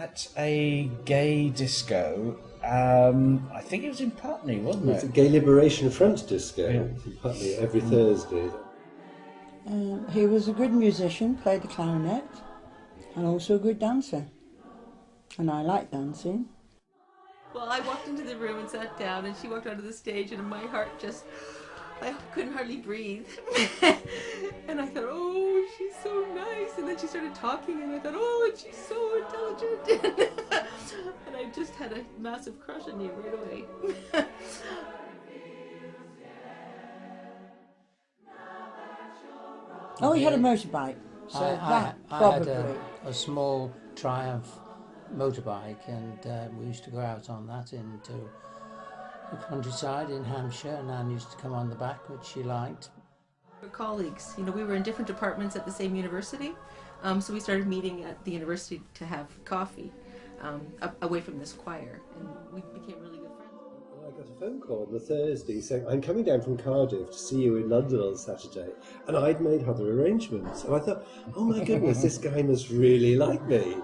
at a gay disco. I think it was in Putney, wasn't it? It's a Gay Liberation Front disco in Putney every Thursday. He was a good musician, played the clarinet, and also a good dancer. And I like dancing. Well, I walked into the room and sat down, and she walked onto the stage, and my heart just, I couldn't hardly breathe. And I thought, oh, she's so nice. And then she started talking, and I thought, oh, and she's so intelligent. And I just had a massive crush on you right away. Oh, he had a motorbike, so that probably. I had a small Triumph motorbike, and we used to go out on that into the countryside in Hampshire, and Anne used to come on the back, which she liked. We were colleagues. You know, we were in different departments at the same university, so we started meeting at the university to have coffee away from this choir, and we became really good friends. I got a phone call on the Thursday saying, I'm coming down from Cardiff to see you in London on Saturday, and I'd made other arrangements. And I thought, oh my goodness, this guy must really like me.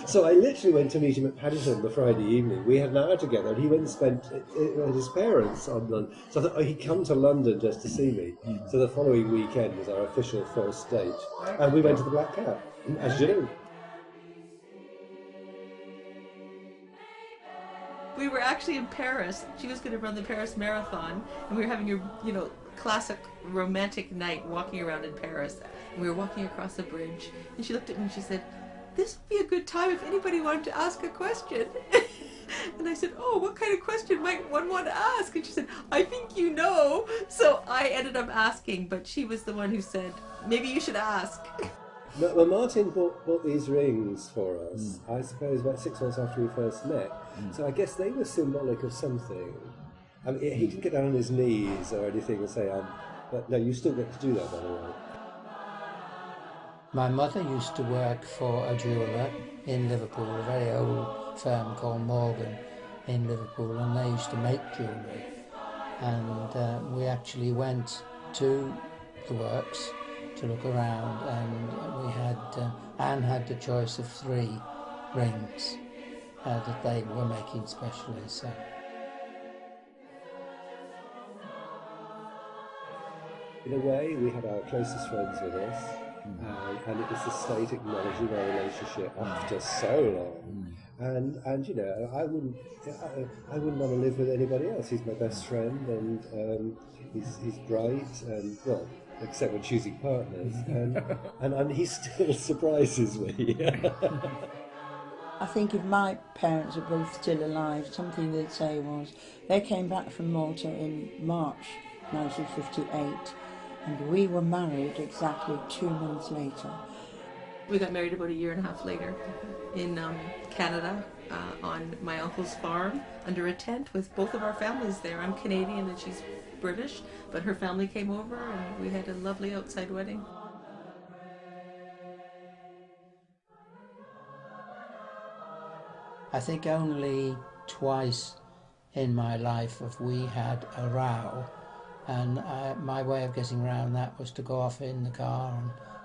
So I literally went to meet him at Paddington the Friday evening. We had an hour together, and he went and spent it at his parents on London. So I thought, oh, he'd come to London just to see me. So the following weekend was our official first date, and we went to the Black Cat, as you do. We were actually in Paris. She was going to run the Paris Marathon, and we were having a, classic romantic night walking around in Paris. And we were walking across the bridge, and she looked at me and she said, "This would be a good time if anybody wanted to ask a question." And I said, "Oh, what kind of question might one want to ask?" And she said, "I think you know." So I ended up asking, but she was the one who said, "Maybe you should ask." Well, Martin bought these rings for us, I suppose, about 6 months after we first met. So I guess they were symbolic of something. I mean, he didn't get down on his knees or anything and say, but no, you still get to do that, by the way. My mother used to work for a jeweller in Liverpool, a very old firm called Morgan in Liverpool, and they used to make jewellery. And we actually went to the works to look around, and we had Anne had the choice of 3 rings that they were making specially. So in a way, we had our closest friends with us, and it was the state acknowledging our relationship after so long. And I wouldn't want to live with anybody else. He's my best friend, and he's bright, and well, except when choosing partners, and he still surprises me. I think if my parents were both still alive, something they'd say was, they came back from Malta in March 1958, and we were married exactly 2 months later. We got married about a year and a half later in Canada, on my uncle's farm, under a tent with both of our families there. I'm Canadian and she's British, but her family came over and we had a lovely outside wedding. I think only twice in my life have we had a row, and my way of getting around that was to go off in the car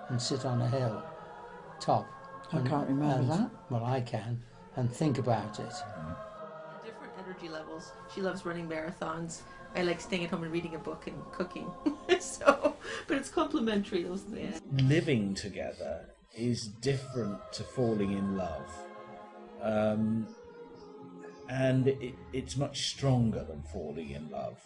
and sit on a hill top. I can't remember that. Well, I can, and think about it. Different energy levels. She loves running marathons. I like staying at home and reading a book and cooking. But it's complementary, those things. Living together is different to falling in love. And it's much stronger than falling in love.